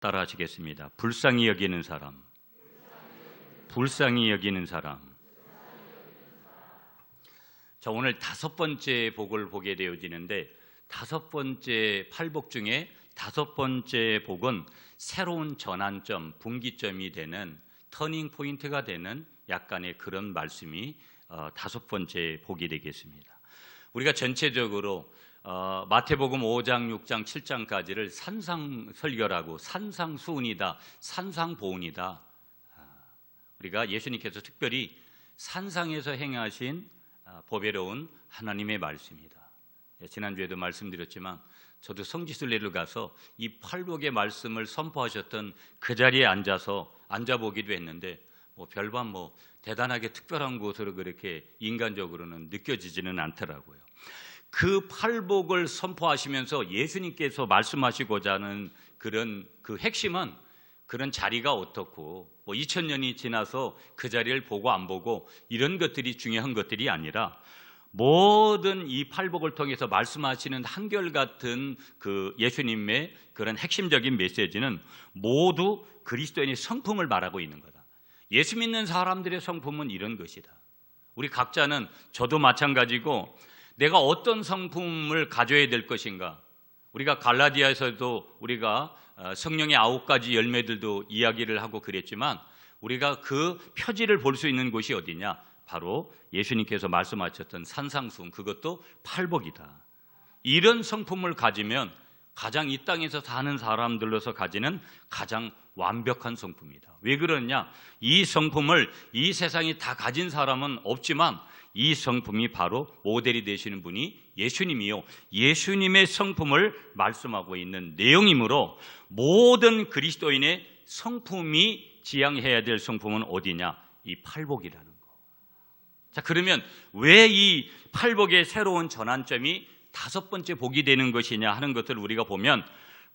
따라 하시겠습니다. 불쌍히 여기는 사람, 불쌍히 여기는 사람. 자, 오늘 5번째 복을 보게 되어지는데, 5번째 팔복 중에 5번째 복은 새로운 전환점, 분기점이 되는, 터닝 포인트가 되는 약간의 그런 말씀이 5번째 복이 되겠습니다. 우리가 전체적으로 마태복음 5장, 6장, 7장까지를 산상설교라고, 산상수훈이다, 산상보훈이다. 우리가 예수님께서 특별히 산상에서 행하신 보배로운 하나님의 말씀이다. 지난주에도 말씀드렸지만 저도 성지순례를 가서 이 팔복의 말씀을 선포하셨던 그 자리에 앉아보기도 했는데 별반 대단하게 특별한 곳으로 그렇게 인간적으로는 느껴지지는 않더라고요. 그 팔복을 선포하시면서 예수님께서 말씀하시고자 하는 그런 그 핵심은 그런 자리가 어떻고 2000년이 지나서 그 자리를 보고 안 보고 이런 것들이 중요한 것들이 아니라, 모든 이 팔복을 통해서 말씀하시는 한결같은 그 예수님의 그런 핵심적인 메시지는 모두 그리스도인의 성품을 말하고 있는 거다. 예수 믿는 사람들의 성품은 이런 것이다. 우리 각자는, 저도 마찬가지고, 내가 어떤 성품을 가져야 될 것인가. 우리가 갈라디아에서도 우리가 성령의 9가지 열매들도 이야기를 하고 그랬지만, 우리가 그 표지를 볼 수 있는 곳이 어디냐? 바로 예수님께서 말씀하셨던 산상수훈, 그것도 팔복이다. 이런 성품을 가지면 가장 이 땅에서 사는 사람들로서 가지는 가장 완벽한 성품이다. 왜 그러냐? 이 성품을 이 세상이 다 가진 사람은 없지만 이 성품이 바로 모델이 되시는 분이 예수님이요, 예수님의 성품을 말씀하고 있는 내용이므로, 모든 그리스도인의 성품이 지향해야 될 성품은 어디냐? 이 팔복이라는 거. 자, 그러면 왜 이 팔복의 새로운 전환점이 5번째 복이 되는 것이냐 하는 것을 우리가 보면,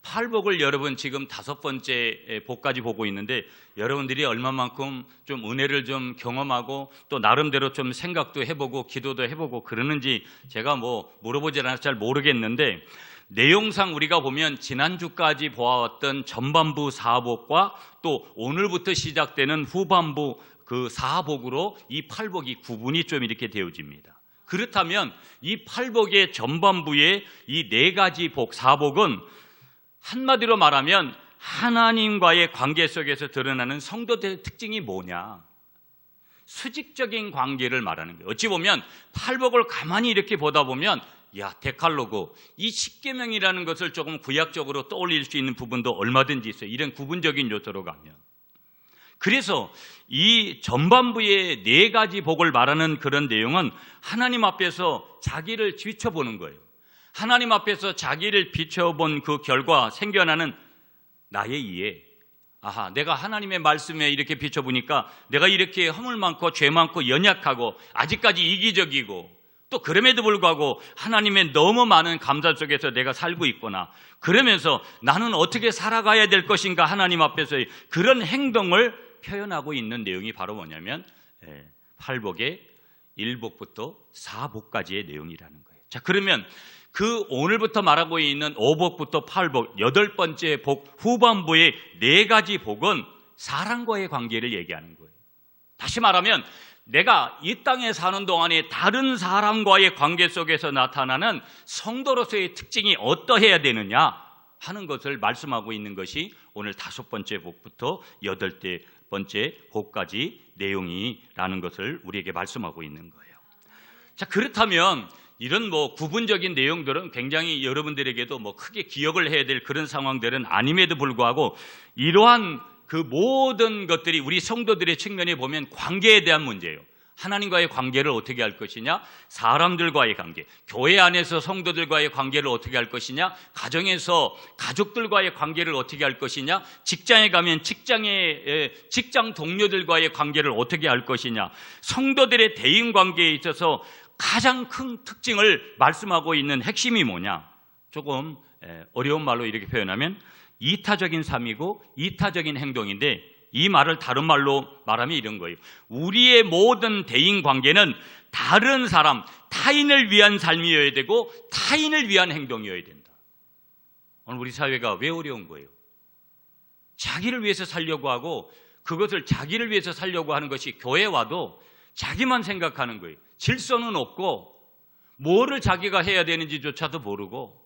팔복을 여러분 지금 5번째 복까지 보고 있는데, 여러분들이 얼마만큼 좀 은혜를 좀 경험하고 또 나름대로 좀 생각도 해보고 기도도 해보고 그러는지 제가 물어보지 않아서 잘 모르겠는데, 내용상 우리가 보면 지난주까지 보아왔던 전반부 4복과 또 오늘부터 시작되는 후반부 그 4복으로 이 팔복이 구분이 좀 이렇게 되어집니다. 그렇다면 이 팔복의 전반부의 이 4가지 복, 4복은 한마디로 말하면 하나님과의 관계 속에서 드러나는 성도들의 특징이 뭐냐? 수직적인 관계를 말하는 거예요. 어찌 보면 팔복을 가만히 이렇게 보다 보면, 데칼로그, 이 10계명이라는 것을 조금 구약적으로 떠올릴 수 있는 부분도 얼마든지 있어요. 이런 구분적인 요소로 가면. 그래서 이 전반부의 4가지 복을 말하는 그런 내용은 하나님 앞에서 자기를 비춰보는 거예요. 하나님 앞에서 자기를 비춰본 그 결과 생겨나는 나의 이해. 내가 하나님의 말씀에 이렇게 비춰보니까 내가 이렇게 허물 많고 죄 많고 연약하고 아직까지 이기적이고, 또 그럼에도 불구하고 하나님의 너무 많은 감사 속에서 내가 살고 있구나. 그러면서 나는 어떻게 살아가야 될 것인가, 하나님 앞에서의 그런 행동을 표현하고 있는 내용이 바로 뭐냐면 팔복의 1복부터 4복까지의 내용이라는 거예요. 자, 그러면 그 오늘부터 말하고 있는 5복부터 8복, 8번째 복 후반부의 4가지 복은 사람과의 관계를 얘기하는 거예요. 다시 말하면 내가 이 땅에 사는 동안에 다른 사람과의 관계 속에서 나타나는 성도로서의 특징이 어떠해야 되느냐 하는 것을 말씀하고 있는 것이 오늘 5번째 복부터 8번째 복까지 내용이라는 것을 우리에게 말씀하고 있는 거예요. 자, 그렇다면 이런 구분적인 내용들은 굉장히 여러분들에게도 크게 기억을 해야 될 그런 상황들은 아님에도 불구하고, 이러한 그 모든 것들이 우리 성도들의 측면에 보면 관계에 대한 문제예요. 하나님과의 관계를 어떻게 할 것이냐, 사람들과의 관계, 교회 안에서 성도들과의 관계를 어떻게 할 것이냐, 가정에서 가족들과의 관계를 어떻게 할 것이냐, 직장에 가면 직장 동료들과의 관계를 어떻게 할 것이냐, 성도들의 대인관계에 있어서 가장 큰 특징을 말씀하고 있는 핵심이 뭐냐, 조금 어려운 말로 이렇게 표현하면 이타적인 삶이고 이타적인 행동인데, 이 말을 다른 말로 말하면 이런 거예요. 우리의 모든 대인관계는 다른 사람, 타인을 위한 삶이어야 되고 타인을 위한 행동이어야 된다. 오늘 우리 사회가 왜 어려운 거예요? 자기를 위해서 살려고 하고 그것을 자기를 위해서 살려고 하는 것이 교회 와도 자기만 생각하는 거예요. 질서는 없고 뭐를 자기가 해야 되는지조차도 모르고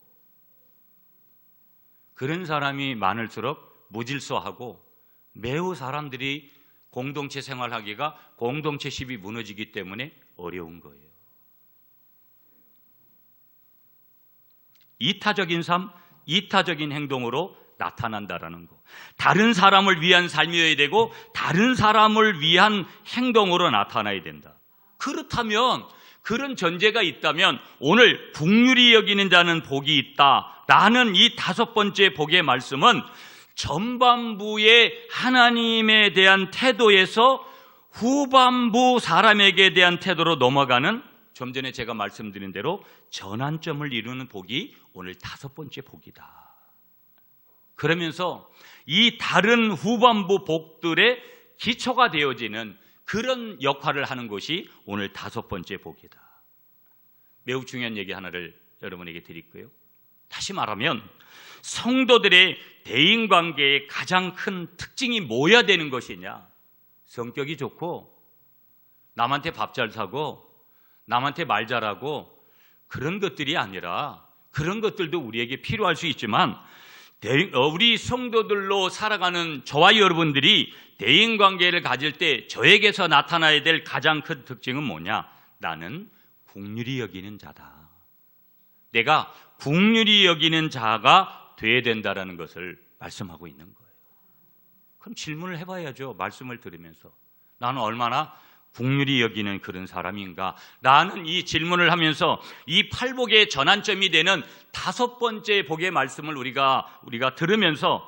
그런 사람이 많을수록 무질서하고 매우 사람들이 공동체 생활하기가 공동체십이 무너지기 때문에 어려운 거예요. 이타적인 삶, 이타적인 행동으로 나타난다라는 거. 다른 사람을 위한 삶이어야 되고 다른 사람을 위한 행동으로 나타나야 된다. 그렇다면 그런 전제가 있다면 오늘 긍휼히 여기는 자는 복이 있다라는 이 5번째 복의 말씀은 전반부의 하나님에 대한 태도에서 후반부 사람에게 대한 태도로 넘어가는 좀 전에 제가 말씀드린 대로 전환점을 이루는 복이 오늘 5번째 복이다. 그러면서 이 다른 후반부 복들의 기초가 되어지는 그런 역할을 하는 것이 오늘 5번째 복이다. 매우 중요한 얘기 하나를 여러분에게 드릴게요. 다시 말하면 성도들의 대인관계의 가장 큰 특징이 뭐야 되는 것이냐? 성격이 좋고 남한테 밥 잘 사고 남한테 말 잘하고 그런 것들이 아니라 그런 것들도 우리에게 필요할 수 있지만 우리 성도들로 살아가는 저와 여러분들이 대인관계를 가질 때 저에게서 나타나야 될 가장 큰 특징은 뭐냐? 나는 긍휼히 여기는 자다. 내가 긍휼히 여기는 자가 돼야 된다라는 것을 말씀하고 있는 거예요. 그럼 질문을 해봐야죠. 말씀을 들으면서 나는 얼마나 긍휼히 여기는 그런 사람인가? 라는 이 질문을 하면서 이 8복의 전환점이 되는 5번째 복의 말씀을 우리가 들으면서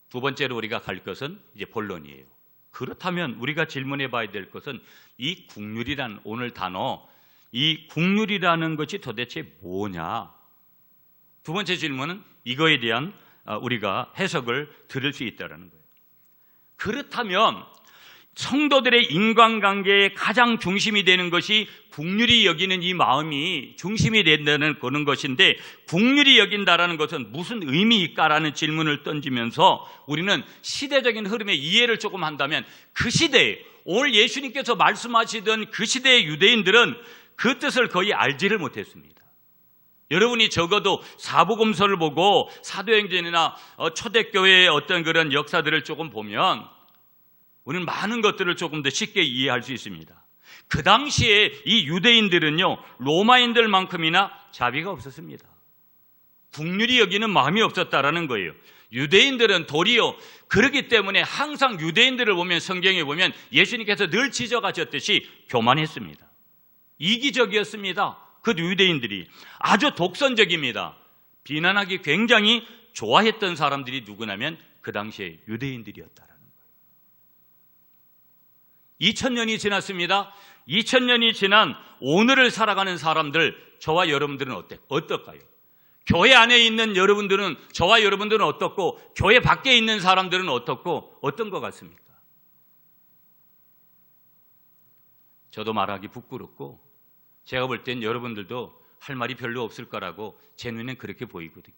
두 번째로 우리가 갈 것은 이제 본론이에요. 그렇다면 우리가 질문해 봐야 될 것은 이 긍휼이란 오늘 단어, 이 긍휼이라는 것이 도대체 뭐냐? 두 번째 질문은 이거에 대한 우리가 해석을 들을 수 있다는 거예요. 그렇다면 성도들의 인간관계의 가장 중심이 되는 것이 긍휼히 여기는 이 마음이 중심이 된다는 그런 것인데 긍휼히 여긴다라는 것은 무슨 의미일까라는 질문을 던지면서 우리는 시대적인 흐름의 이해를 조금 한다면 그 시대에 오늘 예수님께서 말씀하시던 그 시대의 유대인들은 그 뜻을 거의 알지를 못했습니다. 여러분이 적어도 사복음서를 보고 사도행전이나 초대교회의 어떤 그런 역사들을 조금 보면 우리는 많은 것들을 조금 더 쉽게 이해할 수 있습니다. 그 당시에 이 유대인들은요, 로마인들만큼이나 자비가 없었습니다. 긍휼히 여기는 마음이 없었다라는 거예요. 유대인들은 도리어 그렇기 때문에 항상 유대인들을 보면 성경에 보면 예수님께서 늘 지적하셨듯이 교만했습니다. 이기적이었습니다. 그 유대인들이 아주 독선적입니다. 비난하기 굉장히 좋아했던 사람들이 누구냐면 그 당시에 유대인들이었다라는 거예요. 2000년이 지났습니다. 2000년이 지난 오늘을 살아가는 사람들, 저와 여러분들은 어떨까요? 교회 안에 있는 여러분들은, 저와 여러분들은 어떻고 교회 밖에 있는 사람들은 어떻고 어떤 것 같습니까? 저도 말하기 부끄럽고 제가 볼 땐 여러분들도 할 말이 별로 없을 거라고 제 눈엔 그렇게 보이거든요.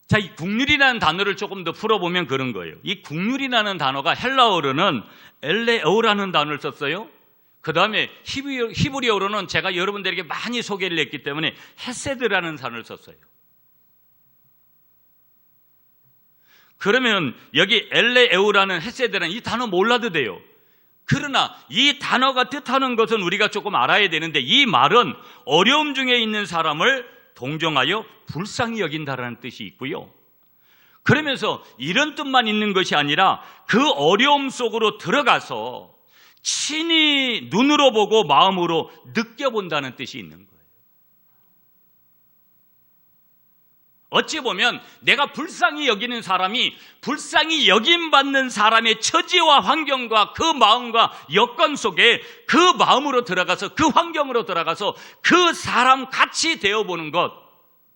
자, 이 긍휼이라는 단어를 조금 더 풀어보면 그런 거예요. 이 긍휼이라는 단어가 헬라어로는 엘레오라는 단어를 썼어요. 그 다음에 히브리어로는 제가 여러분들에게 많이 소개를 했기 때문에 헤세드라는 단어를 썼어요. 그러면 여기 엘레에우라는 헤세드라는 이 단어 몰라도 돼요. 그러나 이 단어가 뜻하는 것은 우리가 조금 알아야 되는데 이 말은 어려움 중에 있는 사람을 동정하여 불쌍히 여긴다라는 뜻이 있고요. 그러면서 이런 뜻만 있는 것이 아니라 그 어려움 속으로 들어가서 친히 눈으로 보고 마음으로 느껴본다는 뜻이 있는 거예요. 어찌 보면 내가 불쌍히 여기는 사람이 불쌍히 여김받는 사람의 처지와 환경과 그 마음과 여건 속에 그 마음으로 들어가서 그 환경으로 들어가서 그 사람 같이 되어보는 것,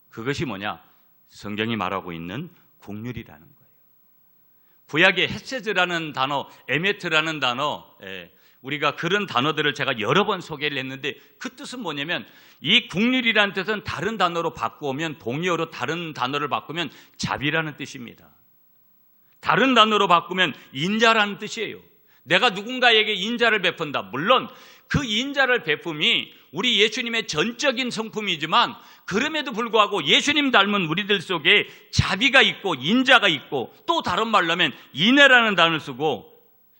그것이 뭐냐? 성경이 말하고 있는 긍휼이라는 거예요. 구약의 헤세드라는 단어, 에메트라는 단어, 우리가 그런 단어들을 제가 여러 번 소개를 했는데 그 뜻은 뭐냐면 이 국률이라는 뜻은 다른 단어로 바꾸면 동의어로 다른 단어를 바꾸면 자비라는 뜻입니다. 다른 단어로 바꾸면 인자라는 뜻이에요. 내가 누군가에게 인자를 베푼다. 물론 그 인자를 베품이 우리 예수님의 전적인 성품이지만 그럼에도 불구하고 예수님 닮은 우리들 속에 자비가 있고 인자가 있고 또 다른 말로 하면 인애라는 단어를 쓰고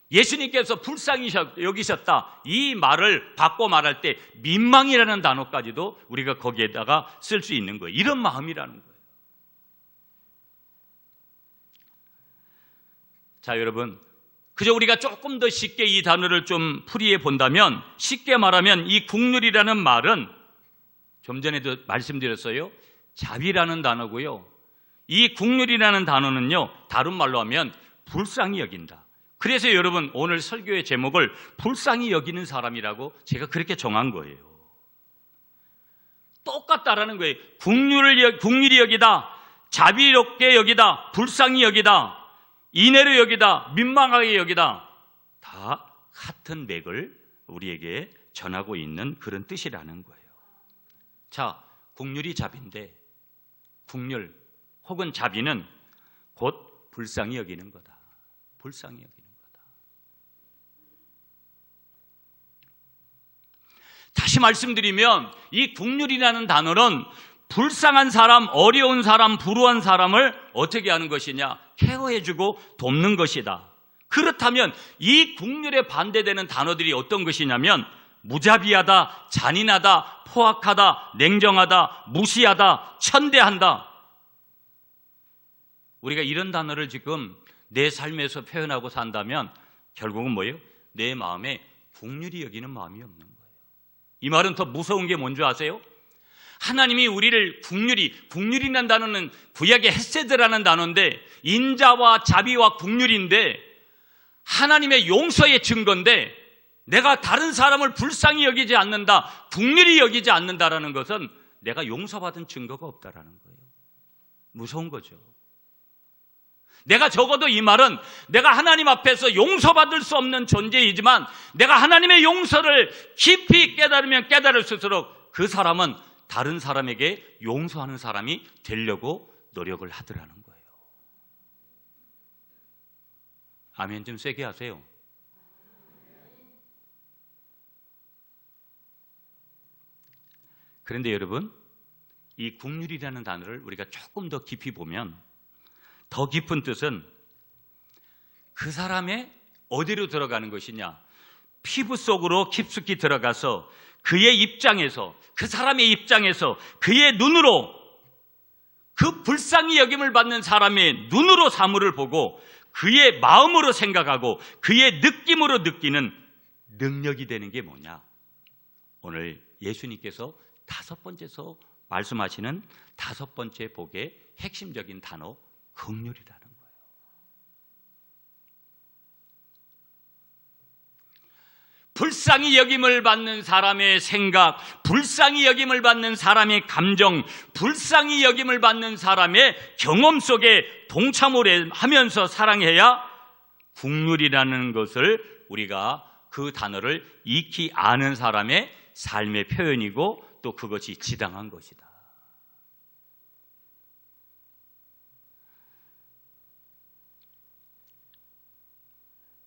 예수님께서 불쌍히 여기셨다. 이 말을 바꿔 말할 때 민망이라는 단어까지도 우리가 거기에다가 쓸 수 있는 거예요. 이런 마음이라는 거예요. 자, 여러분, 그저 우리가 조금 더 쉽게 이 단어를 좀 풀이해 본다면 쉽게 말하면 이 국률이라는 말은 좀 전에도 말씀드렸어요. 자비라는 단어고요. 이 국률이라는 단어는요, 다른 말로 하면 불쌍히 여긴다. 그래서 여러분 오늘 설교의 제목을 불쌍히 여기는 사람이라고 제가 그렇게 정한 거예요. 똑같다라는 거예요. 국률이 여기다, 자비롭게 여기다, 불쌍히 여기다, 인애로 여기다, 민망하게 여기다, 다 같은 맥을 우리에게 전하고 있는 그런 뜻이라는 거예요. 자, 국률이 자비인데 국률 혹은 자비는 곧 불쌍히 여기는 거다. 불쌍히 여기는 거다. 다시 말씀드리면 이 국률이라는 단어는 불쌍한 사람, 어려운 사람, 불우한 사람을 어떻게 하는 것이냐? 케어해주고 돕는 것이다. 그렇다면 이 국률에 반대되는 단어들이 어떤 것이냐면 무자비하다, 잔인하다, 포악하다, 냉정하다, 무시하다, 천대한다. 우리가 이런 단어를 지금 내 삶에서 표현하고 산다면 결국은 뭐예요? 내 마음에 국률이 여기는 마음이 없는 거예요. 이 말은 더 무서운 게 뭔지 아세요? 하나님이 우리를 국률이라는 단어는 구약의 헤세드라는 단어인데 인자와 자비와 국률인데 하나님의 용서의 증거인데 내가 다른 사람을 불쌍히 여기지 않는다, 국률이 여기지 않는다라는 것은 내가 용서받은 증거가 없다라는 거예요. 무서운 거죠. 내가 적어도 이 말은 내가 하나님 앞에서 용서받을 수 없는 존재이지만 내가 하나님의 용서를 깊이 깨달으면 깨달을수록 그 사람은 다른 사람에게 용서하는 사람이 되려고 노력을 하더라는 거예요. 아멘 좀 세게 하세요. 그런데 여러분, 이 국률이라는 단어를 우리가 조금 더 깊이 보면 더 깊은 뜻은 그 사람의 어디로 들어가는 것이냐? 피부 속으로 깊숙이 들어가서 그의 입장에서, 그 사람의 입장에서 그의 눈으로 그 불쌍히 여김을 받는 사람의 눈으로 사물을 보고 그의 마음으로 생각하고 그의 느낌으로 느끼는 능력이 되는 게 뭐냐? 오늘 예수님께서 다섯 번째서 말씀하시는 다섯 번째 복의 핵심적인 단어 긍휼이라는 거예요. 불쌍히 여김을 받는 사람의 생각, 불쌍히 여김을 받는 사람의 감정, 불쌍히 여김을 받는 사람의 경험 속에 동참을 하면서 사랑해야 긍휼이라는 것을 우리가 그 단어를 익히 아는 사람의 삶의 표현이고 또 그것이 지당한 것이다.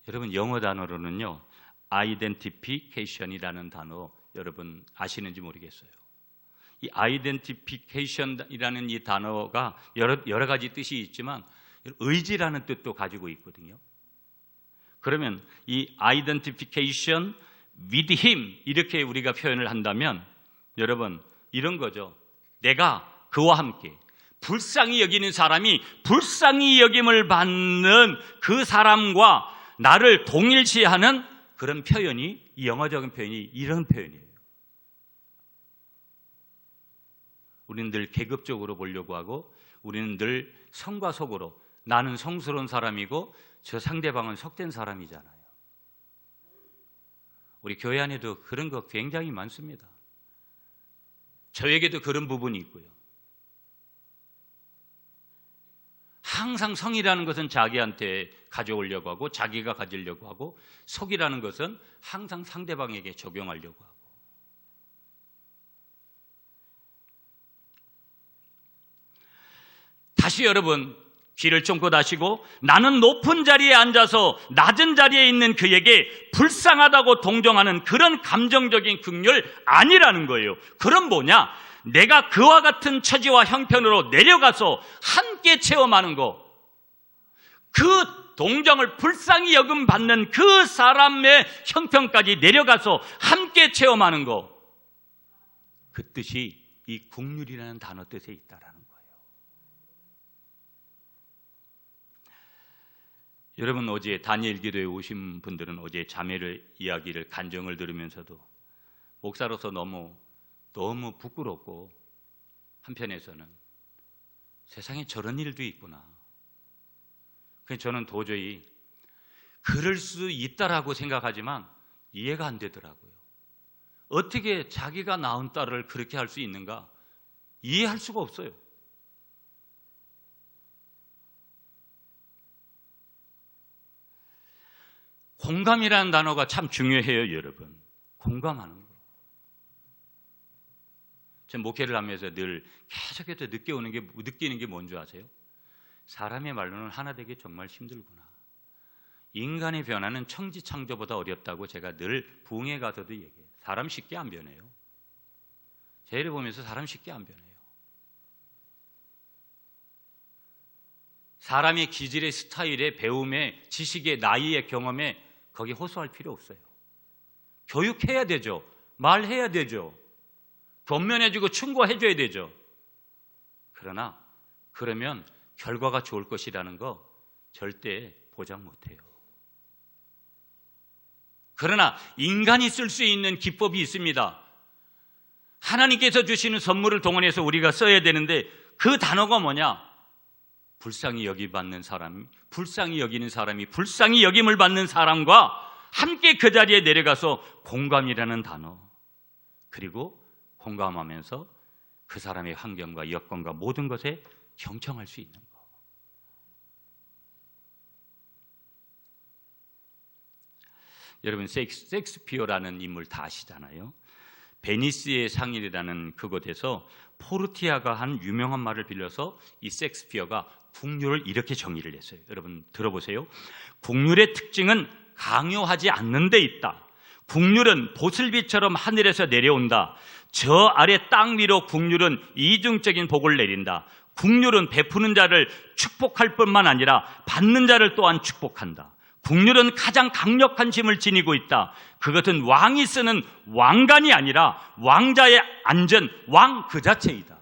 여러분 영어 단어로는요 identification이라는 단어 여러분 아시는지 모르겠어요. 이 identification이라는 이 단어가 여러 가지 뜻이 있지만 의지라는 뜻도 가지고 있거든요. 그러면 이 identification with him 이렇게 우리가 표현을 한다면 여러분 이런 거죠. 내가 그와 함께 불쌍히 여기는 사람이 불쌍히 여김을 받는 그 사람과 나를 동일시하는 그런 표현이, 이 영어적인 표현이 이런 표현이에요. 우리는 늘 계급적으로 보려고 하고 우리는 늘 성과 속으로 나는 성스러운 사람이고 저 상대방은 속된 사람이잖아요. 우리 교회 안에도 그런 거 굉장히 많습니다. 저에게도 그런 부분이 있고요. 항상 성이라는 것은 자기한테 가져오려고 하고 자기가 가지려고 하고, 속이라는 것은 항상 상대방에게 적용하려고 하고. 다시 여러분 귀를 쫑긋 하시고, 나는 높은 자리에 앉아서 낮은 자리에 있는 그에게 불쌍하다고 동정하는 그런 감정적인 긍휼 아니라는 거예요. 그럼 뭐냐? 내가 그와 같은 처지와 형편으로 내려가서 함께 체험하는 거, 그 동정을 불쌍히 여김 받는 그 사람의 형편까지 내려가서 함께 체험하는 거, 그 뜻이 이 긍휼이라는 단어 뜻에 있다라는 거예요. 여러분, 어제 다니엘 기도에 오신 분들은 어제 자매를 이야기를 간증을 들으면서도 목사로서 너무 부끄럽고, 한편에서는 세상에 저런 일도 있구나. 그래서 저는 도저히 그럴 수 있다라고 생각하지만 이해가 안 되더라고요. 어떻게 자기가 낳은 딸을 그렇게 할 수 있는가 이해할 수가 없어요. 공감이라는 단어가 참 중요해요, 여러분. 공감하는 거. 제 목회를 하면서 늘 계속해서 느끼는 게 뭔지 아세요? 사람의 말로는 하나 되기 정말 힘들구나. 인간의 변화는 천지창조보다 어렵다고 제가 늘 부흥회 가서도 얘기해요. 사람 쉽게 안 변해요. 제 일을 보면서 사람 쉽게 안 변해요. 사람의 기질의 스타일에, 배움에, 지식에, 나이에, 경험에 거기 호소할 필요 없어요. 교육해야 되죠. 말해야 되죠. 권면해주고 충고해줘야 되죠. 그러면 결과가 좋을 것이라는 거 절대 보장 못해요. 그러나 인간이 쓸 수 있는 기법이 있습니다. 하나님께서 주시는 선물을 동원해서 우리가 써야 되는데, 그 단어가 뭐냐? 불쌍히 여김받는 사람, 불쌍히 여기는 사람이 불쌍히 여김을 받는 사람과 함께 그 자리에 내려가서 공감이라는 단어, 그리고 공감하면서 그 사람의 환경과 여건과 모든 것에 경청할 수 있는 것. 여러분, 셰익스피어라는 인물 다 아시잖아요. 베니스의 상일이라는 그곳에서 포르티아가 한 유명한 말을 빌려서 이 셰익스피어가 긍휼을 이렇게 정의를 했어요. 여러분 들어보세요. 긍휼의 특징은 강요하지 않는 데 있다. 긍휼은 보슬비처럼 하늘에서 내려온다. 저 아래 땅 위로 긍휼은 이중적인 복을 내린다. 긍휼은 베푸는 자를 축복할 뿐만 아니라 받는 자를 또한 축복한다. 긍휼은 가장 강력한 힘을 지니고 있다. 그것은 왕이 쓰는 왕관이 아니라 왕자의 앉은 왕 그 자체이다.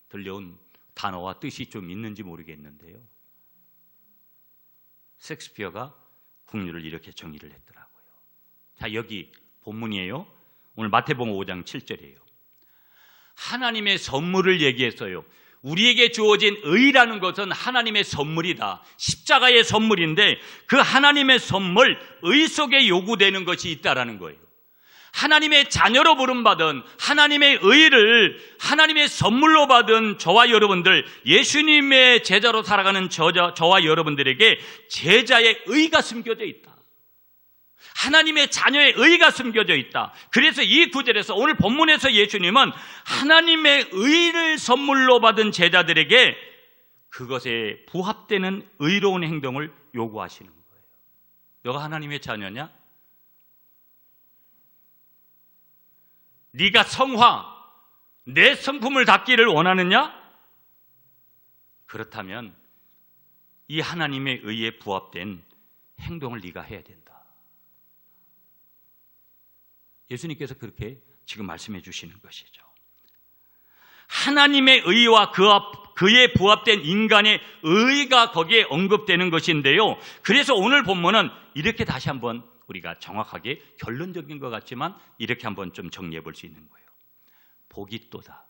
들려온 단어와 뜻이 좀 있는지 모르겠는데요, 셰익스피어가 긍휼을 이렇게 정의를 했더라고요. 자, 여기 본문이에요. 오늘 마태복음 5장 7절이에요. 하나님의 선물을 얘기했어요. 우리에게 주어진 의라는 것은 하나님의 선물이다. 십자가의 선물인데, 그 하나님의 선물, 의 속에 요구되는 것이 있다라는 거예요. 하나님의 자녀로 부름받은 하나님의 의를 하나님의 선물로 받은 저와 여러분들, 예수님의 제자로 살아가는 저와 여러분들에게 제자의 의가 숨겨져 있다. 하나님의 자녀의 의가 숨겨져 있다. 그래서 이 구절에서, 오늘 본문에서 예수님은 하나님의 의를 선물로 받은 제자들에게 그것에 부합되는 의로운 행동을 요구하시는 거예요. 너가 하나님의 자녀냐? 네가 성화, 내 성품을 닦기를 원하느냐? 그렇다면 이 하나님의 의에 부합된 행동을 네가 해야 된다. 예수님께서 그렇게 지금 말씀해 주시는 것이죠. 하나님의 의와 그에 부합된 인간의 의가 거기에 언급되는 것인데요, 그래서 오늘 본문은 이렇게 다시 한번 우리가 정확하게, 결론적인 것 같지만 이렇게 한번 좀 정리해 볼 수 있는 거예요. 복이 또다.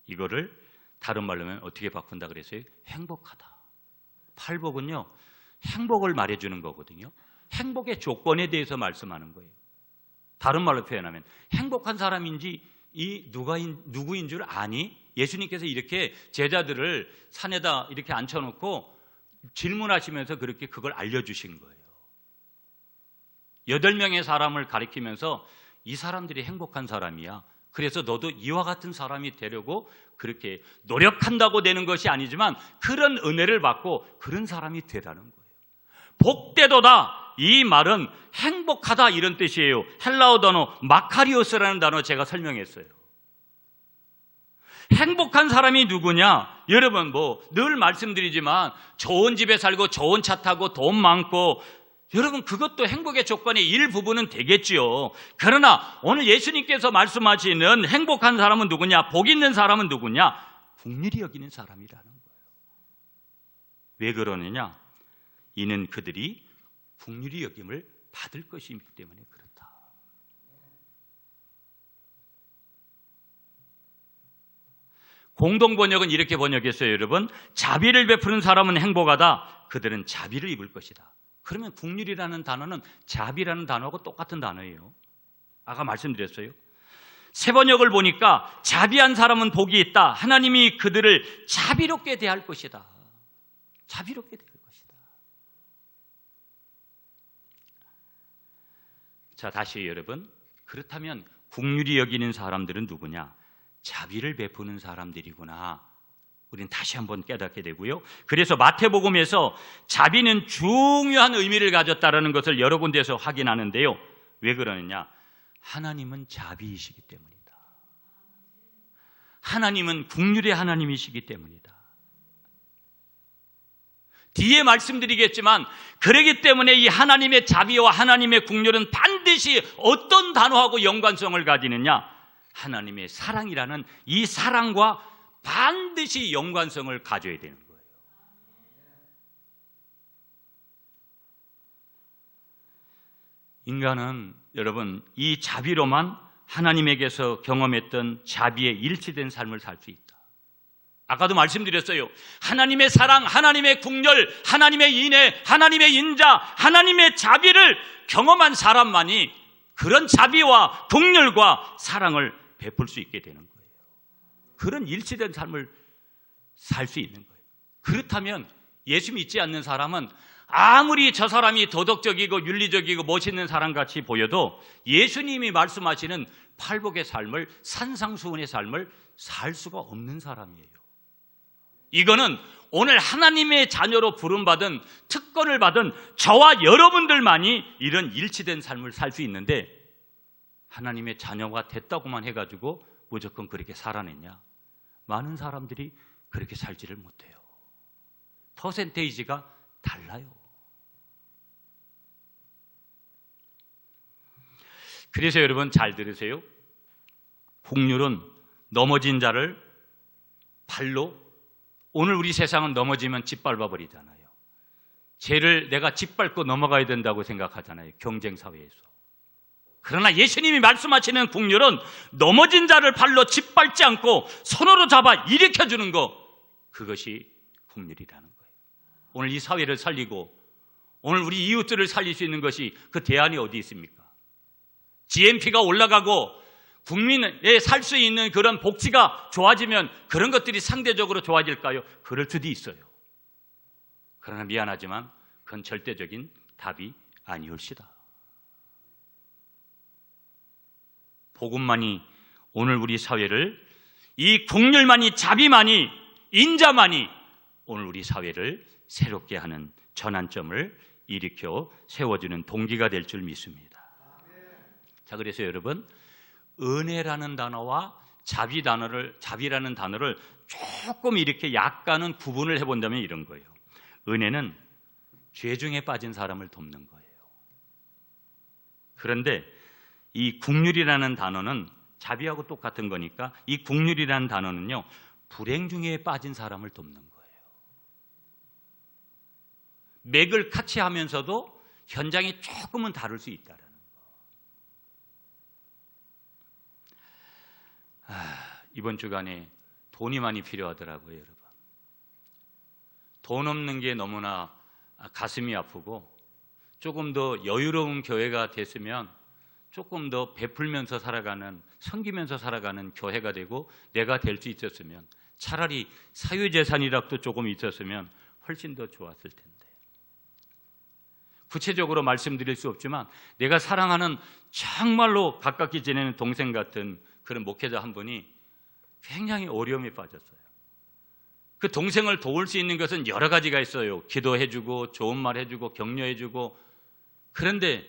이거를 다른 말로 하면 어떻게 바꾼다 그랬어요? 행복하다. 팔복은요, 행복을 말해주는 거거든요. 행복의 조건에 대해서 말씀하는 거예요. 다른 말로 표현하면 행복한 사람인지 이 누구인 줄 아니? 예수님께서 이렇게 제자들을 산에다 이렇게 앉혀놓고 질문하시면서 그렇게 그걸 알려주신 거예요. 8명의 사람을 가리키면서 이 사람들이 행복한 사람이야. 그래서 너도 이와 같은 사람이 되려고 그렇게 노력한다고 되는 것이 아니지만 그런 은혜를 받고 그런 사람이 되라는 거예요. 복되도다, 이 말은 행복하다 이런 뜻이에요. 헬라어 단어 마카리오스라는 단어 제가 설명했어요. 행복한 사람이 누구냐? 여러분 늘 말씀드리지만 좋은 집에 살고 좋은 차 타고 돈 많고, 여러분 그것도 행복의 조건의 일부분은 되겠지요. 그러나 오늘 예수님께서 말씀하시는 행복한 사람은 누구냐? 복 있는 사람은 누구냐? 긍휼히 여기는 사람이라는 거예요. 왜 그러느냐? 이는 그들이 긍휼히 여김을 받을 것이기 때문에 그렇다. 공동번역은 이렇게 번역했어요. 여러분, 자비를 베푸는 사람은 행복하다. 그들은 자비를 입을 것이다. 그러면 긍휼이라는 단어는 자비라는 단어하고 똑같은 단어예요. 아까 말씀드렸어요. 새 번역을 보니까 자비한 사람은 복이 있다. 하나님이 그들을 자비롭게 대할 것이다. 자비롭게 대할 것이다. 자, 다시 여러분, 그렇다면 긍휼히 여기는 사람들은 누구냐? 자비를 베푸는 사람들이구나. 우리는 다시 한번 깨닫게 되고요. 그래서 마태복음에서 자비는 중요한 의미를 가졌다는 것을 여러 군데에서 확인하는데요. 왜 그러느냐? 하나님은 자비이시기 때문이다. 하나님은 긍휼의 하나님이시기 때문이다. 뒤에 말씀드리겠지만 그렇기 때문에 이 하나님의 자비와 하나님의 긍휼은 반드시 어떤 단어하고 연관성을 가지느냐? 하나님의 사랑이라는 이 사랑과 반드시 연관성을 가져야 되는 거예요. 인간은 여러분 이 자비로만 하나님에게서 경험했던 자비에 일치된 삶을 살 수 있다. 아까도 말씀드렸어요. 하나님의 사랑, 하나님의 긍휼, 하나님의 인애, 하나님의 인자, 하나님의 자비를 경험한 사람만이 그런 자비와 긍휼과 사랑을 베풀 수 있게 되는 거예요. 그런 일치된 삶을 살 수 있는 거예요. 그렇다면 예수 믿지 않는 사람은 아무리 저 사람이 도덕적이고 윤리적이고 멋있는 사람같이 보여도 예수님이 말씀하시는 팔복의 삶을, 산상수훈의 삶을 살 수가 없는 사람이에요. 이거는 오늘 하나님의 자녀로 부름받은, 특권을 받은 저와 여러분들만이 이런 일치된 삶을 살 수 있는데, 하나님의 자녀가 됐다고만 해가지고 무조건 그렇게 살아냈냐? 많은 사람들이 그렇게 살지를 못해요. 퍼센테이지가 달라요. 그래서 여러분 잘 들으세요. 긍휼은 넘어진 자를 발로, 오늘 우리 세상은 넘어지면 짓밟아 버리잖아요. 죄를 내가 짓밟고 넘어가야 된다고 생각하잖아요. 경쟁사회에서. 그러나 예수님이 말씀하시는 긍휼은 넘어진 자를 발로 짓밟지 않고 손으로 잡아 일으켜주는 것, 그것이 긍휼이라는 거예요. 오늘 이 사회를 살리고 오늘 우리 이웃들을 살릴 수 있는 것이 그 대안이 어디 있습니까? GNP가 올라가고 국민에 살 수 있는 그런 복지가 좋아지면 그런 것들이 상대적으로 좋아질까요? 그럴 수도 있어요. 그러나 미안하지만 그건 절대적인 답이 아니올시다. 복음만이 오늘 우리 사회를, 이 긍휼만이, 자비만이, 인자만이 오늘 우리 사회를 새롭게 하는 전환점을 일으켜 세워주는 동기가 될 줄 믿습니다. 자, 그래서 여러분, 은혜라는 단어와 자비라는 단어를 조금 이렇게 약간은 구분을 해본다면 이런 거예요. 은혜는 죄 중에 빠진 사람을 돕는 거예요. 그런데 이 긍휼이라는 단어는 자비하고 똑같은 거니까, 이 긍휼이라는 단어는요, 불행 중에 빠진 사람을 돕는 거예요. 맥을 카치하면서도 현장이 조금은 다를 수 있다라는 거. 이번 주간에 돈이 많이 필요하더라고요, 여러분. 돈 없는 게 너무나 가슴이 아프고, 조금 더 여유로운 교회가 됐으면 조금 더 베풀면서 살아가는, 섬기면서 살아가는 교회가 되고 내가 될 수 있었으면, 차라리 사유재산이라도 조금 있었으면 훨씬 더 좋았을 텐데. 구체적으로 말씀드릴 수 없지만 내가 사랑하는 정말로 가깝게 지내는 동생 같은 그런 목회자 한 분이 굉장히 어려움에 빠졌어요. 그 동생을 도울 수 있는 것은 여러 가지가 있어요. 기도해주고 좋은 말 해주고 격려해주고. 그런데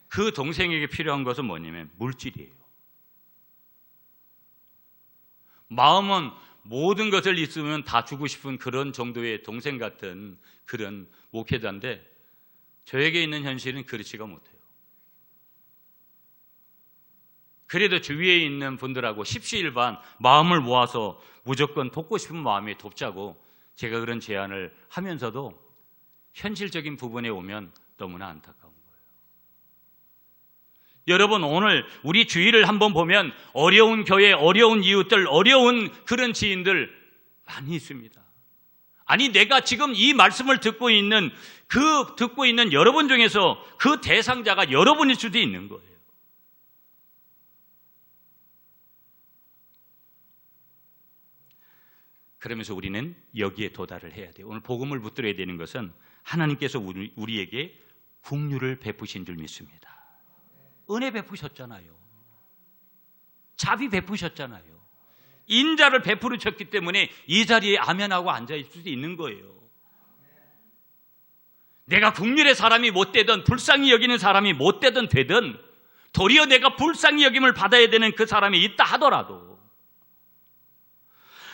그 동생에게 필요한 것은 뭐냐면 물질이에요. 마음은 모든 것을 있으면 다 주고 싶은 그런 정도의 동생 같은 그런 목회자인데 저에게 있는 현실은 그렇지가 못해요. 그래도 주위에 있는 분들하고 십시일반 마음을 모아서 무조건 돕고 싶은 마음에 돕자고 제가 그런 제안을 하면서도 현실적인 부분에 오면 너무나 안타까운 거예요. 여러분, 오늘 우리 주위를 한번 보면 어려운 교회, 어려운 이웃들, 어려운 그런 지인들 많이 있습니다. 아니, 내가 지금 이 말씀을 듣고 있는 여러분 중에서 그 대상자가 여러분일 수도 있는 거예요. 그러면서 우리는 여기에 도달을 해야 돼요. 오늘 복음을 붙들어야 되는 것은 하나님께서 우리에게 긍휼을 베푸신 줄 믿습니다. 은혜 베푸셨잖아요. 자비 베푸셨잖아요. 인자를 베푸셨기 때문에 이 자리에 아멘하고 앉아있을 수도 있는 거예요. 내가 긍휼의 사람이 못 되든 불쌍히 여기는 사람이 못 되든 되든 도리어 내가 불쌍히 여김을 받아야 되는 그 사람이 있다 하더라도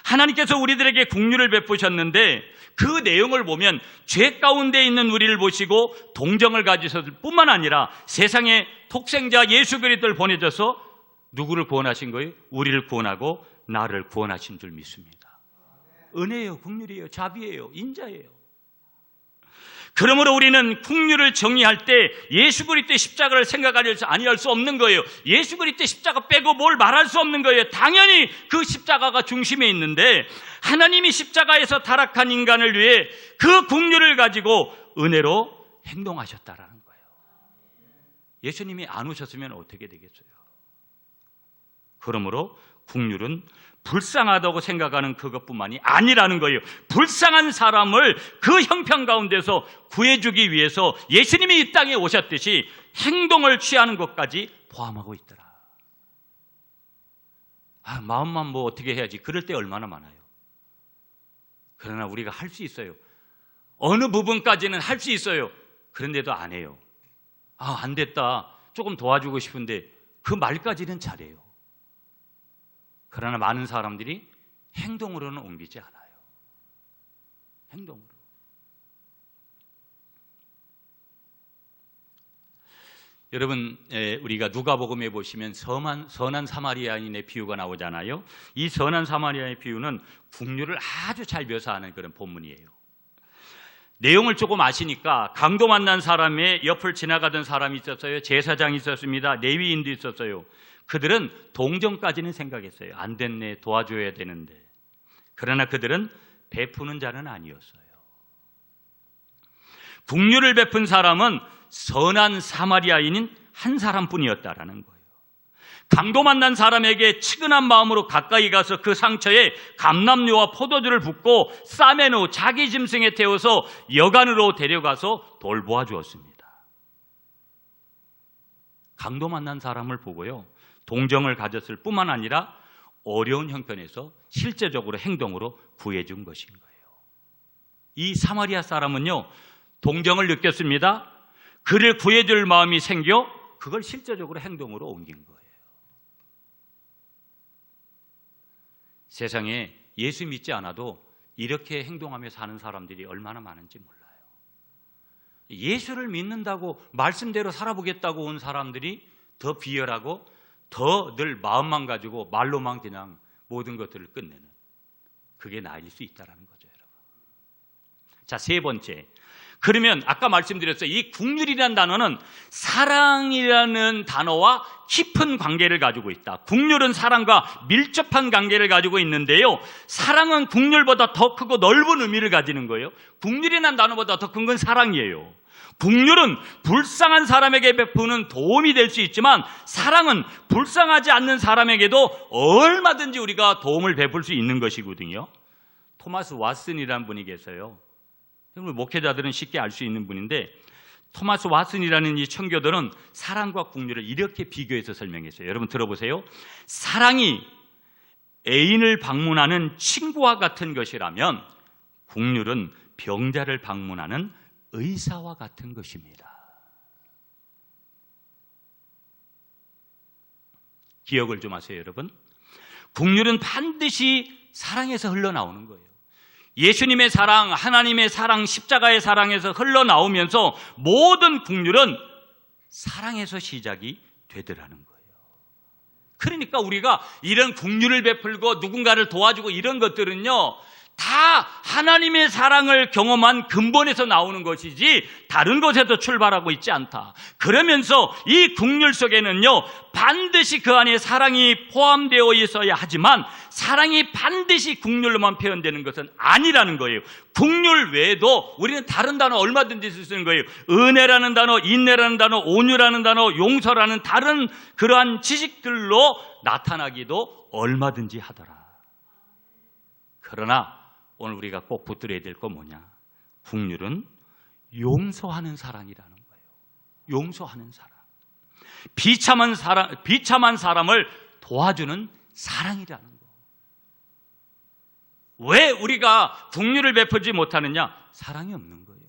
하나님께서 우리들에게 긍휼을 베푸셨는데 그 내용을 보면 죄 가운데 있는 우리를 보시고 동정을 가지셨을 뿐만 아니라 세상에 독생자 예수 그리스도를 보내줘서 누구를 구원하신 거예요? 우리를 구원하고 나를 구원하신 줄 믿습니다. 은혜예요, 긍휼이에요, 자비예요, 인자예요. 그러므로 우리는 긍휼을 정의할 때 예수 그리스도의 십자가를 생각하려 아니할 수 없는 거예요. 예수 그리스도의 십자가 빼고 뭘 말할 수 없는 거예요. 당연히 그 십자가가 중심에 있는데 하나님이 십자가에서 타락한 인간을 위해 그 긍휼을 가지고 은혜로 행동하셨다라는 거예요. 예수님이 안 오셨으면 어떻게 되겠어요? 그러므로 긍휼은 불쌍하다고 생각하는 그것뿐만이 아니라는 거예요. 불쌍한 사람을 그 형편 가운데서 구해주기 위해서 예수님이 이 땅에 오셨듯이 행동을 취하는 것까지 포함하고 있더라. 마음만 뭐 어떻게 해야지. 그럴 때 얼마나 많아요. 그러나 우리가 할 수 있어요. 어느 부분까지는 할 수 있어요. 그런데도 안 해요. 안 됐다. 조금 도와주고 싶은데 그 말까지는 잘해요. 그러나 많은 사람들이 행동으로는 옮기지 않아요. 행동으로. 여러분, 우리가 누가복음에 보시면 선한 사마리아인의 비유가 나오잖아요. 이 선한 사마리아의 비유는 긍휼을 아주 잘 묘사하는 그런 본문이에요. 내용을 조금 아시니까 강도 만난 사람의 옆을 지나가던 사람이 있었어요. 제사장이 있었습니다. 레위인도 있었어요. 그들은 동정까지는 생각했어요. 안 됐네, 도와줘야 되는데. 그러나 그들은 베푸는 자는 아니었어요. 긍휼을 베푼 사람은 선한 사마리아인인 한 사람뿐이었다라는 거예요. 강도 만난 사람에게 측은한 마음으로 가까이 가서 그 상처에 감람류와 포도주를 붓고 싸매누 자기 짐승에 태워서 여관으로 데려가서 돌보아 주었습니다. 강도 만난 사람을 보고요, 동정을 가졌을 뿐만 아니라 어려운 형편에서 실제적으로 행동으로 구해준 것인 거예요. 이 사마리아 사람은요, 동정을 느꼈습니다. 그를 구해줄 마음이 생겨 그걸 실제적으로 행동으로 옮긴 거예요. 세상에 예수 믿지 않아도 이렇게 행동하며 사는 사람들이 얼마나 많은지 몰라요. 예수를 믿는다고 말씀대로 살아보겠다고 온 사람들이 더 비열하고 더 늘 마음만 가지고 말로만 그냥 모든 것들을 끝내는, 그게 나일 수 있다는 거죠, 여러분. 자, 세 번째. 그러면 아까 말씀드렸어요. 이 긍휼이라는 단어는 사랑이라는 단어와 깊은 관계를 가지고 있다. 긍휼은 사랑과 밀접한 관계를 가지고 있는데요, 사랑은 긍휼보다 더 크고 넓은 의미를 가지는 거예요. 긍휼이라는 단어보다 더 큰 건 사랑이에요. 긍휼은 불쌍한 사람에게 베푸는 도움이 될 수 있지만 사랑은 불쌍하지 않는 사람에게도 얼마든지 우리가 도움을 베풀 수 있는 것이거든요. 토마스 왓슨이라는 분이 계세요. 목회자들은 쉽게 알 수 있는 분인데, 토마스 왓슨이라는 이 청교도는 사랑과 긍휼을 이렇게 비교해서 설명했어요. 여러분 들어보세요. 사랑이 애인을 방문하는 친구와 같은 것이라면 긍휼은 병자를 방문하는 의사와 같은 것입니다. 기억을 좀 하세요, 여러분. 긍휼은 반드시 사랑에서 흘러나오는 거예요. 예수님의 사랑, 하나님의 사랑, 십자가의 사랑에서 흘러나오면서 모든 긍휼은 사랑에서 시작이 되더라는 거예요. 그러니까 우리가 이런 긍휼을 베풀고 누군가를 도와주고 이런 것들은요, 다 하나님의 사랑을 경험한 근본에서 나오는 것이지 다른 것에서 출발하고 있지 않다. 그러면서 이 긍휼 속에는요, 반드시 그 안에 사랑이 포함되어 있어야 하지만 사랑이 반드시 긍휼로만 표현되는 것은 아니라는 거예요. 긍휼 외에도 우리는 다른 단어 얼마든지 쓰는 거예요. 은혜라는 단어, 인내라는 단어, 온유라는 단어, 용서라는 다른 그러한 지식들로 나타나기도 얼마든지 하더라. 그러나 오늘 우리가 꼭 붙들어야 될 건 뭐냐? 긍휼은 용서하는 사랑이라는 거예요. 용서하는 사랑. 비참한 사람을 도와주는 사랑이라는 거. 왜 우리가 긍휼을 베풀지 못하느냐? 사랑이 없는 거예요.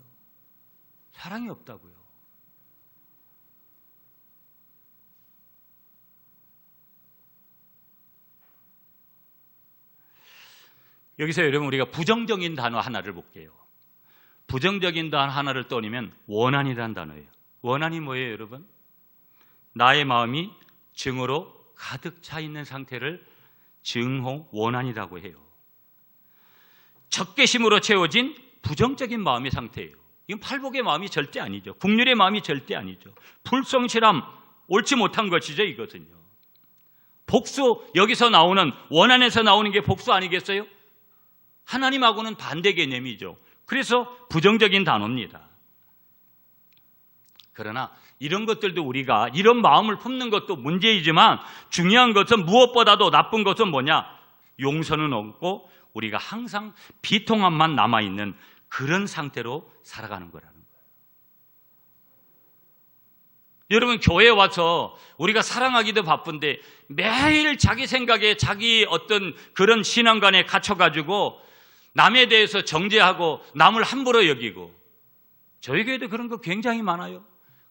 사랑이 없다고요. 여기서 여러분 우리가 부정적인 단어 하나를 볼게요. 부정적인 단어 하나를 떠올리면 원한이라는 단어예요. 원한이 뭐예요, 여러분? 나의 마음이 증오로 가득 차 있는 상태를 증오, 원한이라고 해요. 적개심으로 채워진 부정적인 마음의 상태예요. 이건 팔복의 마음이 절대 아니죠. 긍휼의 마음이 절대 아니죠. 불성실함, 옳지 못한 것이죠, 이것은요. 복수, 여기서 나오는, 원한에서 나오는 게 복수 아니겠어요? 하나님하고는 반대 개념이죠. 그래서 부정적인 단어입니다. 그러나 이런 것들도 우리가 이런 마음을 품는 것도 문제이지만 중요한 것은 무엇보다도 나쁜 것은 뭐냐? 용서는 없고 우리가 항상 비통함만 남아있는 그런 상태로 살아가는 거라는 거예요. 여러분 교회에 와서 우리가 사랑하기도 바쁜데 매일 자기 생각에 자기 어떤 그런 신앙관에 갇혀가지고 남에 대해서 정죄하고 남을 함부로 여기고, 저희 교회도 그런 거 굉장히 많아요.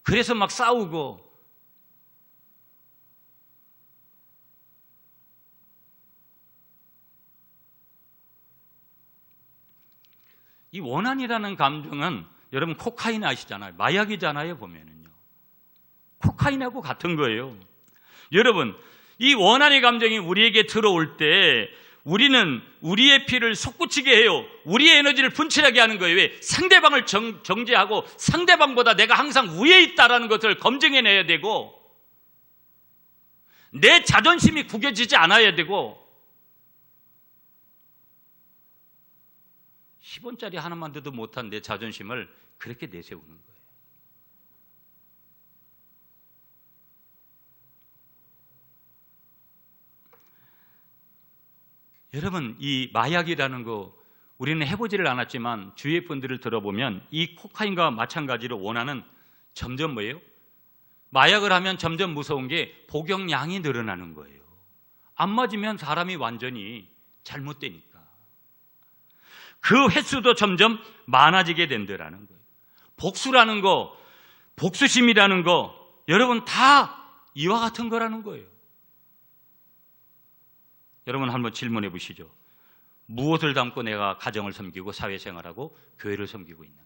그래서 막 싸우고. 이 원한이라는 감정은 여러분 코카인 아시잖아요. 마약이잖아요, 보면은요. 코카인하고 같은 거예요. 여러분, 이 원한의 감정이 우리에게 들어올 때 우리는 우리의 피를 솟구치게 해요. 우리의 에너지를 분출하게 하는 거예요. 왜? 상대방을 정죄하고 상대방보다 내가 항상 위에 있다는 것을 검증해내야 되고, 내 자존심이 구겨지지 않아야 되고, 10원짜리 하나만 줘도 못한 내 자존심을 그렇게 내세우는 거예요. 여러분, 이 마약이라는 거 우리는 해보지를 않았지만 주위의 분들을 들어보면 이 코카인과 마찬가지로 원하는 점점 뭐예요? 마약을 하면 점점 무서운 게 복용량이 늘어나는 거예요. 안 맞으면 사람이 완전히 잘못되니까. 그 횟수도 점점 많아지게 된다는 거예요. 복수라는 거, 복수심이라는 거, 여러분 다 이와 같은 거라는 거예요. 여러분 한번 질문해 보시죠. 무엇을 담고 내가 가정을 섬기고 사회생활하고 교회를 섬기고 있는가?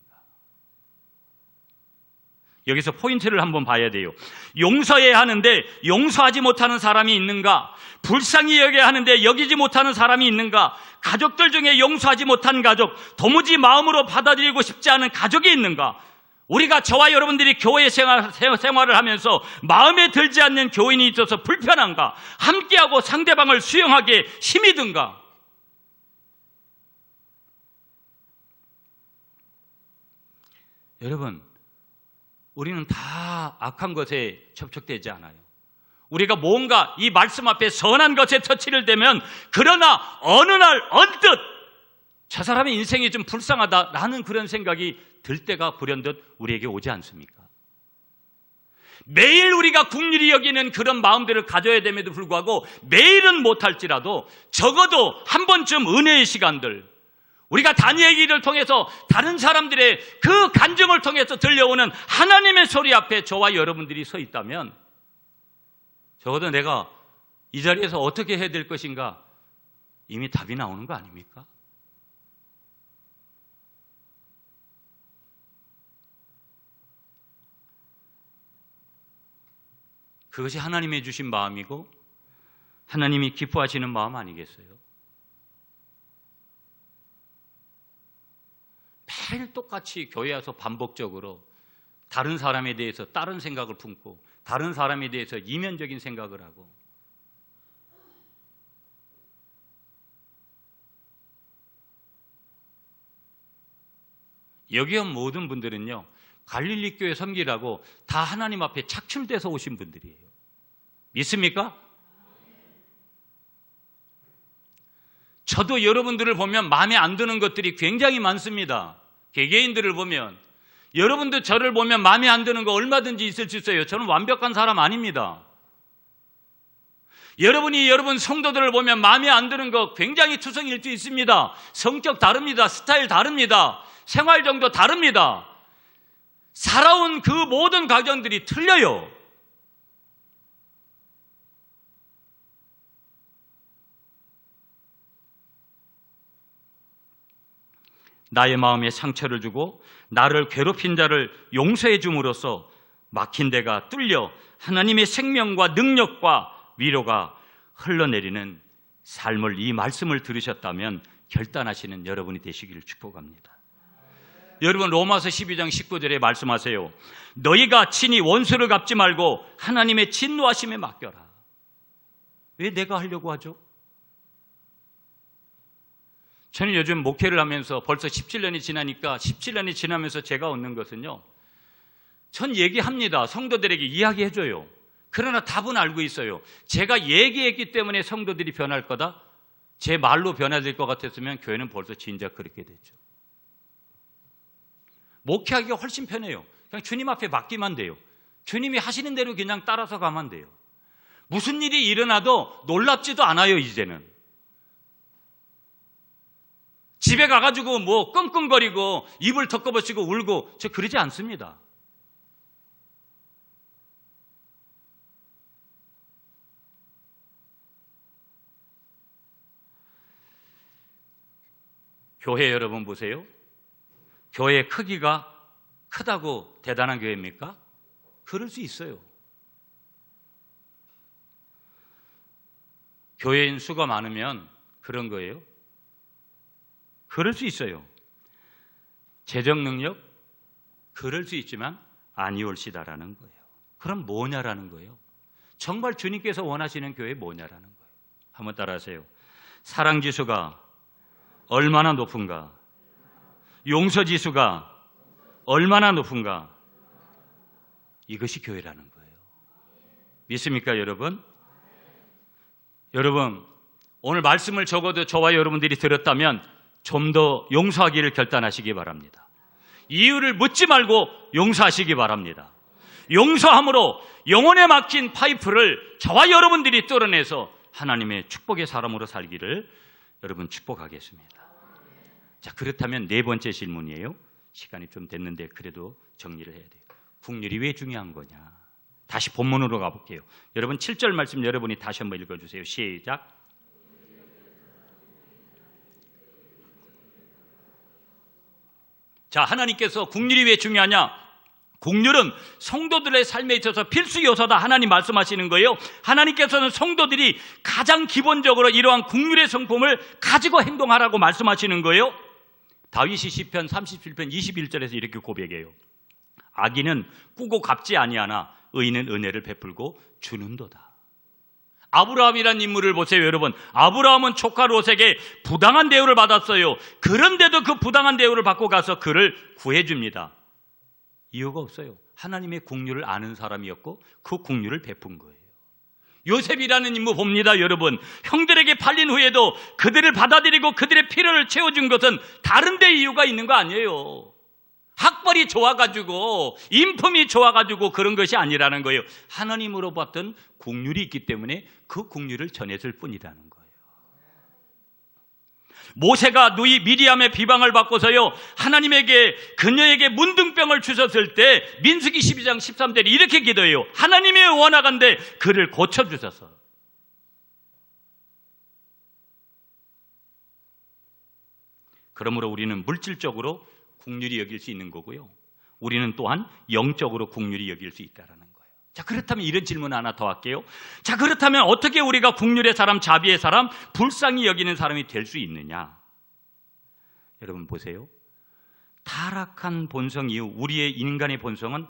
여기서 포인트를 한번 봐야 돼요. 용서해야 하는데 용서하지 못하는 사람이 있는가? 불쌍히 여겨야 하는데 여기지 못하는 사람이 있는가? 가족들 중에 용서하지 못한 가족, 도무지 마음으로 받아들이고 싶지 않은 가족이 있는가? 우리가 저와 여러분들이 교회 생활을 하면서 마음에 들지 않는 교인이 있어서 불편한가? 함께하고 상대방을 수용하기에 힘이 든가? 여러분, 우리는 다 악한 것에 접촉되지 않아요. 우리가 뭔가 이 말씀 앞에 선한 것에 터치를 대면, 그러나 어느 날 언뜻 저 사람의 인생이 좀 불쌍하다라는 그런 생각이 들 때가 불현듯 우리에게 오지 않습니까? 매일 우리가 긍휼히 여기는 그런 마음들을 가져야 됨에도 불구하고 매일은 못할지라도 적어도 한 번쯤 은혜의 시간들, 우리가 다니엘 기를 통해서 다른 사람들의 그 간증을 통해서 들려오는 하나님의 소리 앞에 저와 여러분들이 서 있다면 적어도 내가 이 자리에서 어떻게 해야 될 것인가 이미 답이 나오는 거 아닙니까? 그것이 하나님의 주신 마음이고 하나님이 기뻐하시는 마음 아니겠어요? 매일 똑같이 교회 와서 반복적으로 다른 사람에 대해서 다른 생각을 품고 다른 사람에 대해서 이면적인 생각을 하고, 여기 온 모든 분들은요 갈릴리 교회 섬기라고 다 하나님 앞에 착출돼서 오신 분들이에요. 믿습니까? 저도 여러분들을 보면 마음에 안 드는 것들이 굉장히 많습니다. 개개인들을 보면, 여러분도 저를 보면 마음에 안 드는 거 얼마든지 있을 수 있어요. 저는 완벽한 사람 아닙니다. 여러분이 여러분 성도들을 보면 마음에 안 드는 거 굉장히 투성일 수 있습니다. 성격 다릅니다. 스타일 다릅니다. 생활 정도 다릅니다. 살아온 그 모든 과정들이 틀려요. 나의 마음에 상처를 주고 나를 괴롭힌 자를 용서해 줌으로써 막힌 데가 뚫려 하나님의 생명과 능력과 위로가 흘러내리는 삶을, 이 말씀을 들으셨다면 결단하시는 여러분이 되시기를 축복합니다. 여러분, 로마서 12장 19절에 말씀하세요. 너희가 친히 원수를 갚지 말고 하나님의 진노하심에 맡겨라. 왜 내가 하려고 하죠? 저는 요즘 목회를 하면서 벌써 17년이 지나니까 17년이 지나면서 제가 얻는 것은요, 전 얘기합니다. 성도들에게 이야기해줘요. 그러나 답은 알고 있어요. 제가 얘기했기 때문에 성도들이 변할 거다? 제 말로 변화될 것 같았으면 교회는 벌써 진작 그렇게 됐죠. 목회하기가 훨씬 편해요. 그냥 주님 앞에 맡기면 돼요. 주님이 하시는 대로 그냥 따라서 가면 돼요. 무슨 일이 일어나도 놀랍지도 않아요. 이제는 집에 가가지고 뭐 끙끙거리고 입을 덮어버리고 울고, 저 그러지 않습니다. 교회 여러분 보세요. 교회 크기가 크다고 대단한 교회입니까? 그럴 수 있어요. 교회인 수가 많으면 그런 거예요? 그럴 수 있어요. 재정 능력? 그럴 수 있지만 아니올시다라는 거예요. 그럼 뭐냐라는 거예요. 정말 주님께서 원하시는 교회 뭐냐라는 거예요. 한번 따라하세요. 사랑지수가 얼마나 높은가? 용서지수가 얼마나 높은가? 이것이 교회라는 거예요. 믿습니까, 여러분? 여러분, 오늘 말씀을 적어도 저와 여러분들이 들었다면 좀 더 용서하기를 결단하시기 바랍니다. 이유를 묻지 말고 용서하시기 바랍니다. 용서함으로 영혼에 막힌 파이프를 저와 여러분들이 뚫어내서 하나님의 축복의 사람으로 살기를 여러분 축복하겠습니다. 자, 그렇다면 네 번째 질문이에요. 시간이 좀 됐는데 그래도 정리를 해야 돼요. 긍휼이 왜 중요한 거냐? 다시 본문으로 가볼게요. 여러분 7절 말씀 여러분이 다시 한번 읽어주세요. 시작. 자, 하나님께서 긍휼이 왜 중요하냐? 긍휼은 성도들의 삶에 있어서 필수 요소다, 하나님 말씀하시는 거예요. 하나님께서는 성도들이 가장 기본적으로 이러한 긍휼의 성품을 가지고 행동하라고 말씀하시는 거예요. 다윗이 시편 37편 21절에서 이렇게 고백해요. 악인은 꾸고 갚지 아니하나 의인은 은혜를 베풀고 주는도다. 아브라함이라는 인물을 보세요, 여러분. 아브라함은 조카 롯에게 부당한 대우를 받았어요. 그런데도 그 부당한 대우를 받고 가서 그를 구해줍니다. 이유가 없어요. 하나님의 긍휼을 아는 사람이었고 그 긍휼을 베푼 거예요. 요셉이라는 인물 봅니다, 여러분. 형들에게 팔린 후에도 그들을 받아들이고 그들의 필요를 채워준 것은 다른 데 이유가 있는 거 아니에요. 학벌이 좋아가지고 인품이 좋아가지고 그런 것이 아니라는 거예요. 하나님으로 받던 긍휼이 있기 때문에 그 긍휼을 전했을 뿐이라는 거예요. 모세가 누이 미리암의 비방을 받고서요, 하나님에게 그녀에게 문둥병을 주셨을 때 민수기 12장 13절에 이렇게 기도해요. 하나님이 원하건대 그를 고쳐주셔서. 그러므로 우리는 물질적으로 긍휼히 여길 수 있는 거고요, 우리는 또한 영적으로 긍휼히 여길 수 있다는 거예요. 자, 그렇다면 이런 질문 하나 더 할게요. 자, 그렇다면 어떻게 우리가 긍휼의 사람, 자비의 사람, 불쌍히 여기는 사람이 될 수 있느냐? 여러분 보세요. 타락한 본성 이후 우리의 인간의 본성은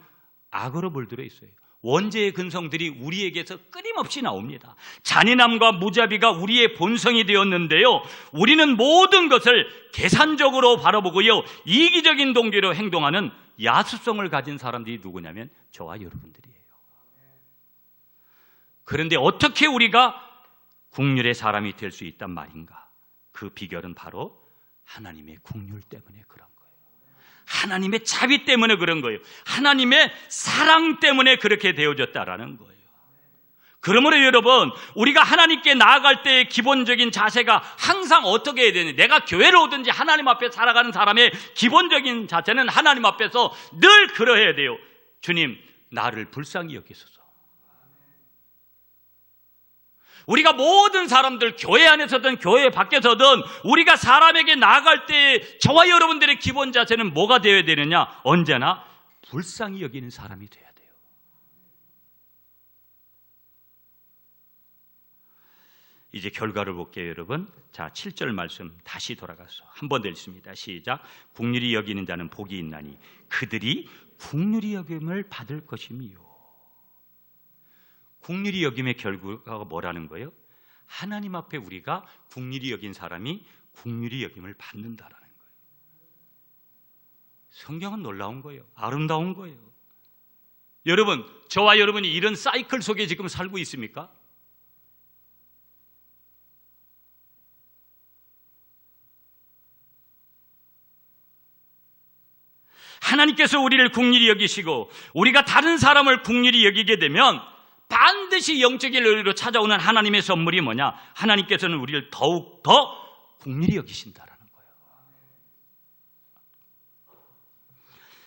악으로 물들어 있어요. 원죄의 근성들이 우리에게서 끊임없이 나옵니다. 잔인함과 무자비가 우리의 본성이 되었는데요, 우리는 모든 것을 계산적으로 바라보고요, 이기적인 동기로 행동하는 야수성을 가진 사람들이 누구냐면 저와 여러분들이에요. 그런데 어떻게 우리가 긍휼의 사람이 될 수 있단 말인가? 그 비결은 바로 하나님의 긍휼 때문에 그런 거예요. 하나님의 자비 때문에 그런 거예요. 하나님의 사랑 때문에 그렇게 되어졌다라는 거예요. 그러므로 여러분, 우리가 하나님께 나아갈 때의 기본적인 자세가 항상 어떻게 해야 되느냐? 내가 교회를 오든지 하나님 앞에 살아가는 사람의 기본적인 자세는 하나님 앞에서 늘 그러해야 돼요. 주님, 나를 불쌍히 여기소서. 우리가 모든 사람들, 교회 안에서든 교회 밖에서든 우리가 사람에게 나아갈 때 저와 여러분들의 기본 자세는 뭐가 되어야 되느냐? 언제나 불쌍히 여기는 사람이 돼야 돼요. 이제 결과를 볼게요, 여러분. 자, 7절 말씀 다시 돌아가서 한 번 더 읽습니다. 시작. 긍휼히 여기는 자는 복이 있나니 그들이 긍휼히 여김을 받을 것이미요. 긍휼히 여김의 결과가 뭐라는 거예요? 하나님 앞에 우리가 긍휼히 여긴 사람이 긍휼히 여김을 받는다라는 거예요. 성경은 놀라운 거예요. 아름다운 거예요. 여러분, 저와 여러분이 이런 사이클 속에 지금 살고 있습니까? 하나님께서 우리를 긍휼히 여기시고 우리가 다른 사람을 긍휼히 여기게 되면 반드시 영적인 의리로 찾아오는 하나님의 선물이 뭐냐? 하나님께서는 우리를 더욱 더 긍휼히 여기신다라는 거예요.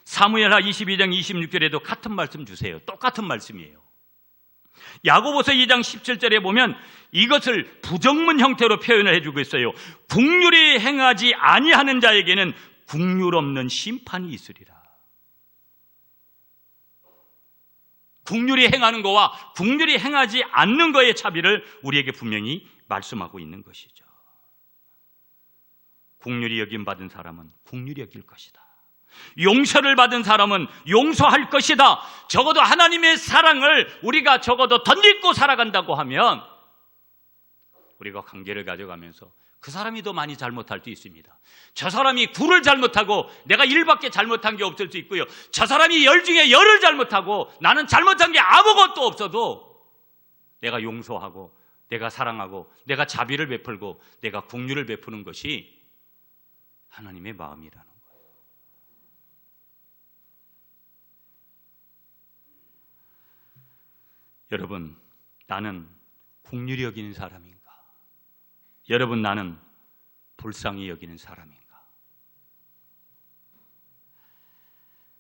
사무엘하 22장 26절에도 같은 말씀 주세요. 똑같은 말씀이에요. 야고보서 2장 17절에 보면 이것을 부정문 형태로 표현을 해주고 있어요. 긍휼히 행하지 아니하는 자에게는 긍휼 없는 심판이 있으리라. 긍휼히 행하는 거와 긍휼히 행하지 않는 거의 차비를 우리에게 분명히 말씀하고 있는 것이죠. 긍휼히 여김 받은 사람은 긍휼히 여길 것이다. 용서를 받은 사람은 용서할 것이다. 적어도 하나님의 사랑을 우리가 적어도 덧입고 살아간다고 하면 우리가 관계를 가져가면서 그 사람이 더 많이 잘못할 수 있습니다. 저 사람이 9를 잘못하고 내가 1밖에 잘못한 게 없을 수 있고요. 저 사람이 10 중에 10을 잘못하고 나는 잘못한 게 아무것도 없어도 내가 용서하고 내가 사랑하고 내가 자비를 베풀고 내가 긍휼을 베푸는 것이 하나님의 마음이라는 거예요. 여러분, 나는 긍휼히 여기는 사람인가? 여러분, 나는 불쌍히 여기는 사람인가?